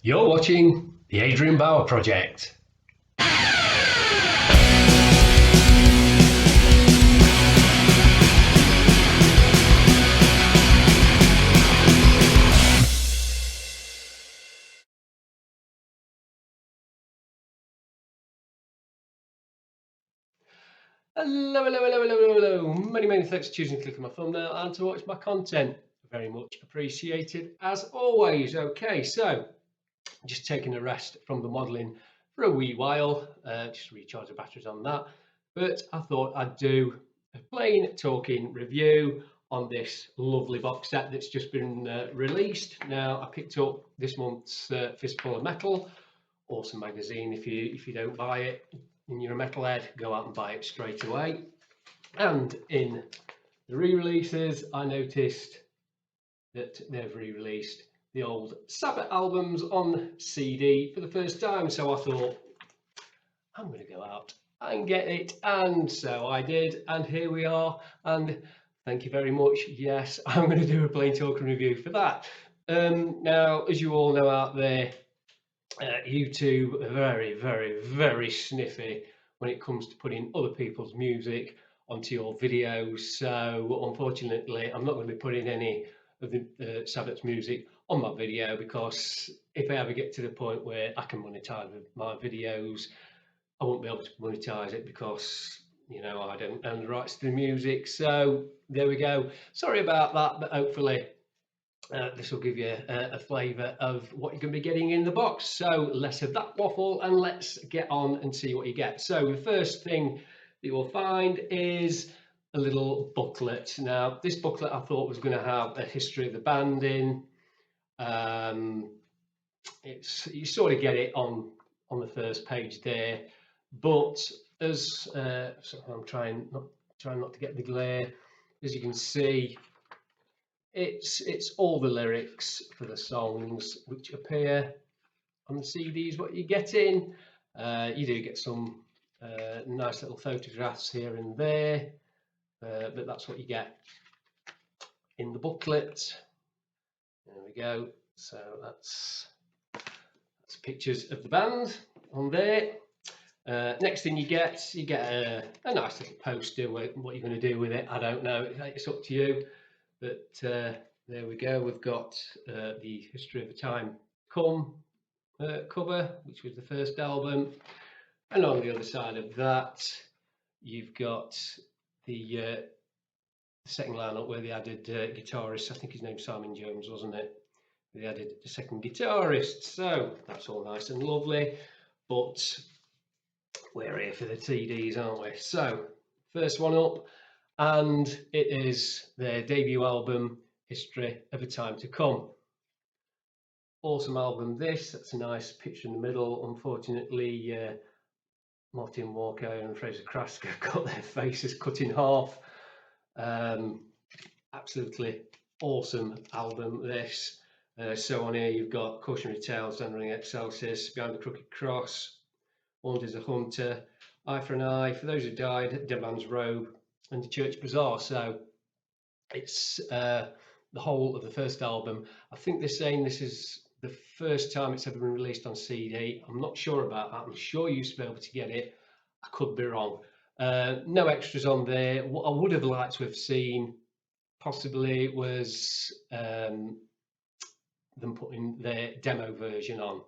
You're watching the Adrian Bauer Project. Hello. Many thanks for choosing to click on my thumbnail and to watch my content. Very much appreciated as always. Okay, so just taking a rest from the modelling for a wee while, just recharge the batteries on that. But I thought I'd do a plain talking review on this lovely box set that's just been released. Now, I picked up this month's Fistful of Metal. Awesome magazine. If you don't buy it and you're a metalhead, go out and buy it straight away. And in the re-releases, I noticed that they've re-released the old Sabbat albums on CD for the first time. So I thought, I'm going to go out and get it. And so I did. And here we are. And thank you very much. Yes, I'm going to do a plain talking review for that. Now, as you all know out there, YouTube are very sniffy when it comes to putting other people's music onto your videos. So unfortunately, I'm not going to be putting any of the Sabbath's music on my video, because if I ever get to the point where I can monetize my videos, I won't be able to monetize it because, you know, I don't own the rights to the music. So there we go. Sorry about that, but hopefully this will give you a flavour of what you're going to be getting in the box. So less of that waffle and let's get on and see what you get. So the first thing that you will find is a little booklet. Now, this booklet I thought was going to have a history of the band in. You sort of get it on the first page there, but as so I'm trying not to get the glare. As you can see, it's all the lyrics for the songs which appear on the CDs. What you're getting, you do get some nice little photographs here and there, but that's what you get in the booklet. There we go. So that's pictures of the band on there. Next thing you get a nice little poster. What you're going to do with it, I don't know. It's up to you. But there we go. We've got the History of the Time Come cover, which was the first album, and on the other side of that, you've got the second lineup where they added guitarist. I think his name's Simon Jones, wasn't it? They added the second guitarist, so that's all nice and lovely. But we're here for the TDs, aren't we? So first one up, and it is their debut album, History of a Time to Come. Awesome album this. That's a nice picture in the middle. Unfortunately, Martin Walker and Fraser Crest have got their faces cut in half. Absolutely awesome album this. So on here you've got Cautionary Tales, Ring Excelsis, Behind the Crooked Cross, Warned is a Hunter, Eye for an Eye, For Those Who Died, Dead Man's Robe, and The Church Bazaar. So it's the whole of the first album. I think they're saying this is the first time it's ever been released on CD. I'm not sure about that. I'm sure you used to be able to get it. I could be wrong. No extras on there. What I would have liked to have seen possibly was them putting their demo version on.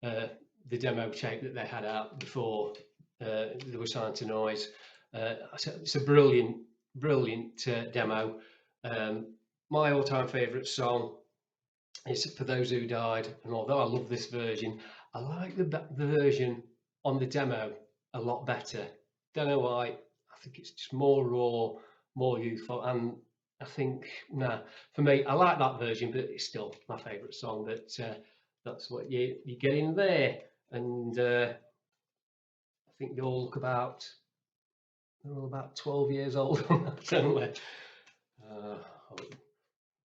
The demo tape that they had out before they were signed to Noise. It's a brilliant demo. My all-time favourite song is For Those Who Died, and although I love this version, I like the version on the demo a lot better. Don't know why. I think it's just more raw, more youthful, and I think, for me, I like that version, but it's still my favourite song. But that's what you get in there. And I think they all look about 12 years old, don't they?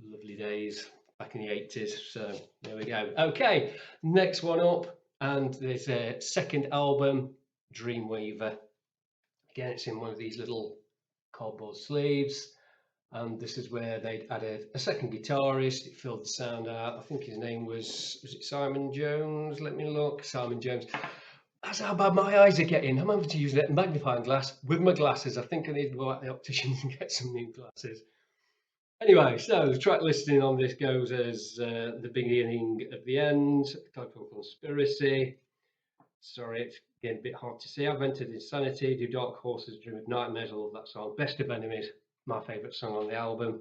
Lovely days back in the 80s. So there we go. Okay, next one up, and there's a second album, Dreamweaver. Again, it's in one of these little cardboard sleeves. and this is where they'd added a second guitarist. It filled the sound out. I think his name was it Simon Jones? Let me look. Simon Jones. That's how bad my eyes are getting. I'm having to use a magnifying glass with my glasses. I think I need to go out the opticians and get some new glasses. Anyway, so the track listing on this goes as the beginning of the end, Clerical Conspiracy. Sorry, it's getting a bit hard to see. I've entered Insanity, Do Dark Horses Dream of Nightmares. I love that song. Best of Enemies, my favourite song on the album.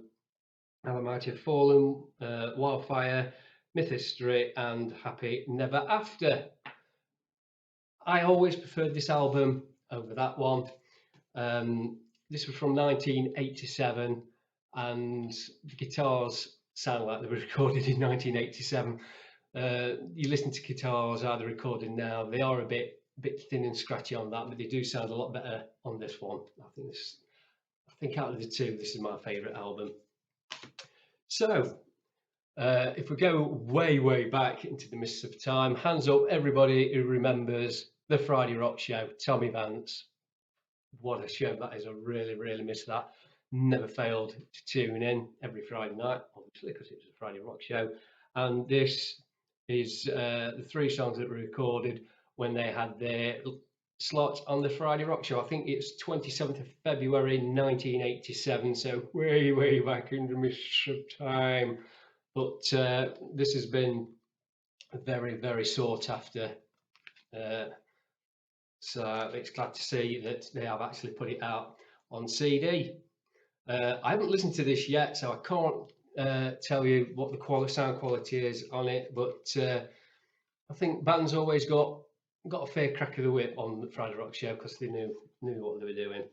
How I Might Have Fallen, Wildfire, Myth History, and Happy Never After. I always preferred this album over that one. This was from 1987, and the guitars sound like they were recorded in 1987. You listen to guitars either recorded now, they are a bit thin and scratchy on that, but they do sound a lot better on this one. I think out of the two, this is my favourite album. So if we go way back into the mists of time, hands up everybody who remembers the Friday Rock Show, Tommy Vance. What a show that is. I really miss that. Never failed to tune in every Friday night, obviously, because it was a Friday Rock Show. And this is the 3 songs that were recorded when they had their slot on the Friday Rock Show. I think it's 27th of February 1987, so way back in the mists of time. But this has been very sought after. So it's glad to see that they have actually put it out on CD. I haven't listened to this yet, so I can't tell you what the sound quality is on it. But I think bands always got a fair crack of the whip on the Friday Rock Show because they knew what they were doing.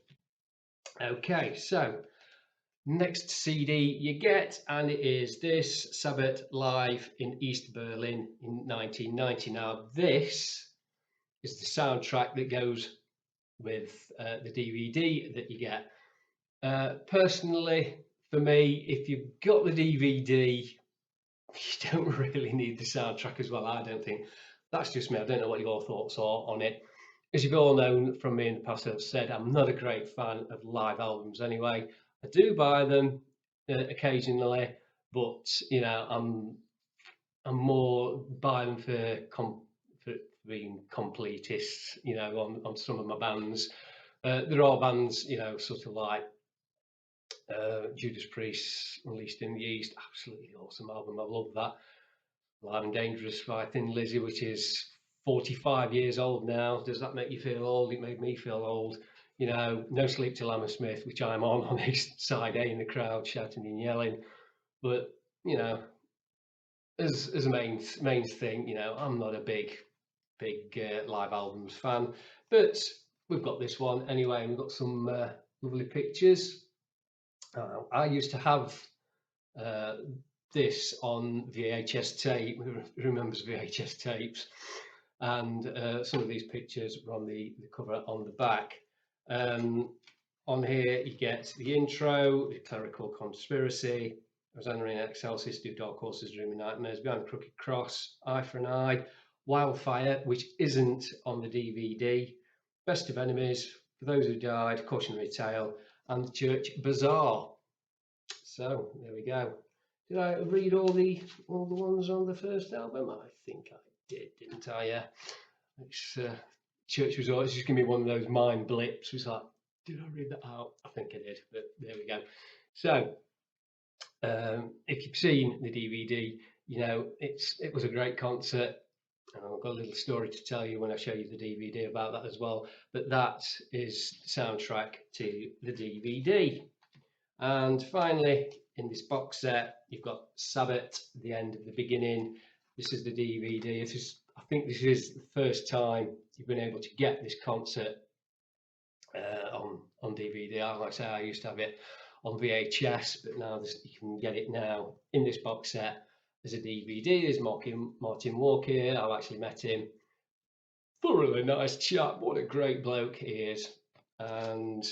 Okay, so next CD you get, and it is this Sabbat live in East Berlin in 1990. Now this is the soundtrack that goes with the DVD that you get. Personally, for me, if you've got the DVD, you don't really need the soundtrack as well, I don't think. That's just me. I don't know what your thoughts are on it. As you've all known from me in the past, I've said I'm not a great fan of live albums anyway. I do buy them occasionally, but you know, I'm more buying for being completists, you know, on some of my bands. There are bands, you know, sort of like Judas Priest, Unleashed in the East, absolutely awesome album. I love that. Live and Dangerous by Thin Lizzy, which is 45 years old now. Does that make you feel old? It made me feel old. You know, No Sleep Till Hammersmith, which I'm on side A in the crowd, shouting and yelling. But you know, as a main thing, you know, I'm not a big live albums fan, but we've got this one anyway, and we've got some lovely pictures. I used to have this on VHS tape. Who remembers VHS tapes? And some of these pictures were on the cover on the back. On here you get the intro, the Clerical Conspiracy, Rosanna in Excelsis, Do Dark Horses Dream of Nightmares, Behind the Crooked Cross, Eye for an Eye, Wildfire, which isn't on the DVD, Best of Enemies, For Those Who Died, Cautionary Tale, and the Church Bazaar. So there we go. Did I read all the ones on the first album? I think I did, didn't I? Yeah. It's Church Bazaar. It's just gonna be one of those mind blips. It's like, did I read that out? I think I did, but there we go. So if you've seen the DVD, you know it was a great concert. And I've got a little story to tell you when I show you the DVD about that as well. But that is the soundtrack to the DVD. And finally, in this box set, you've got Sabbat, the end of the beginning. This is the DVD. I think this is the first time you've been able to get this concert on DVD. Like I say, I used to have it on VHS, but now you can get it now in this box set as a DVD. There's Martin Walker here. I've actually met him. Thoroughly nice chap. What a great bloke he is. And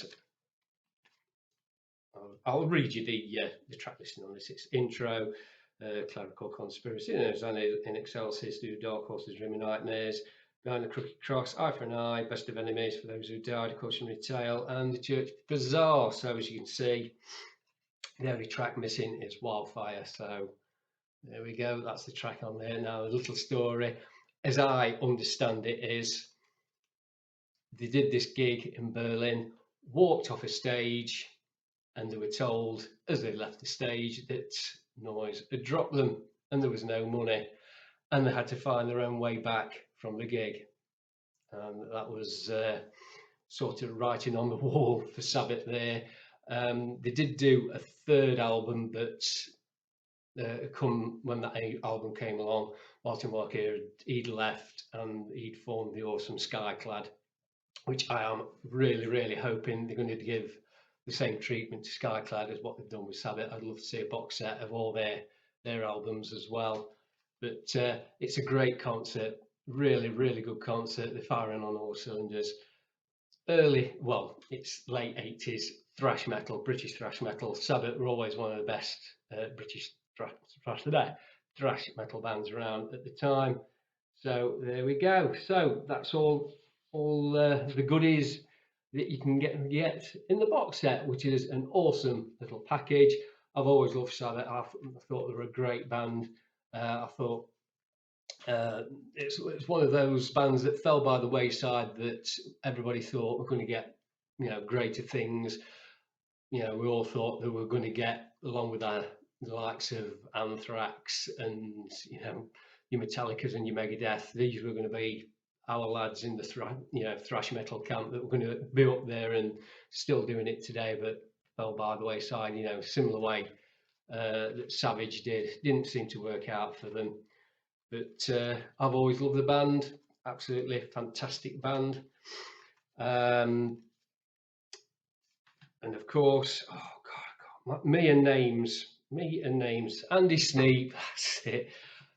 I'll read you the track listing on this. It's intro, Clerical Conspiracy, in Excelsis, Do Dark Horses Dream of Nightmares, Behind the Crooked Cross, Eye for an Eye, Best of Enemies, For Those Who Died, Cautionary Tale, and the Church Bazaar. So as you can see, The only track missing is Wildfire. So there we go. That's the track on there. Now, a little story, as I understand it, is they did this gig in Berlin, walked off a stage, and they were told as they left the stage that noise had dropped them and there was no money, and they had to find their own way back from the gig. And that was sort of writing on the wall for Sabbath there. They did do a third album, but when that album came along, Martin Walker, he'd left and he'd formed the awesome Skyclad, which I am really, really hoping they're going to give the same treatment to Skyclad as what they've done with Sabbath. I'd love to see a box set of all their albums as well. But it's a great concert, really, really good concert. They're firing on all cylinders. It's late 80s thrash metal, British thrash metal. Sabbath were always one of the best British thrash metal bands around at the time. So there we go. So that's all the goodies that you can get in the box set, which is an awesome little package. I've always loved Sabbath. I thought they were a great band. I thought it's one of those bands that fell by the wayside that everybody thought were going to get, greater things. We all thought they were going to get, along with the likes of Anthrax and your Metallicas and your Megadeth. These were going to be our lads in the thrash metal camp that were going to be up there and still doing it today, but fell by the wayside. Similar way that Savage didn't seem to work out for them. But I've always loved the band, absolutely fantastic band. And of course, me and names. Andy Sneap, that's it.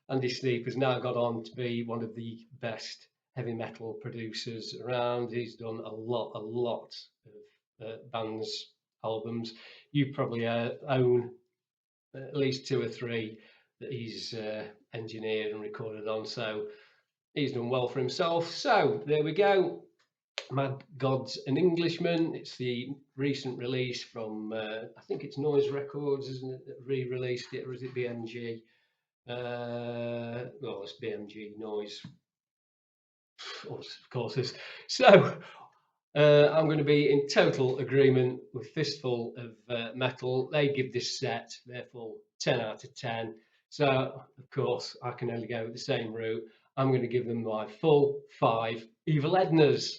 Andy Sneap has now got on to be one of the best heavy metal producers around. He's done a lot of bands' albums. You probably own at least 2 or 3 that he's engineered and recorded on, so he's done well for himself. So there we go, Mad Gods and Englishmen. It's the recent release from I think it's Noise Records, isn't it, that re-released it, or is it BMG? It's BMG Noise, of course it is. So I'm going to be in total agreement with Fistful of Metal. They give this set their full 10 out of 10. So, of course, I can only go with the same route. I'm going to give them my full 5 Evil Ednas.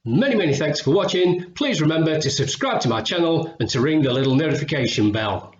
Many thanks for watching. Please remember to subscribe to my channel and to ring the little notification bell.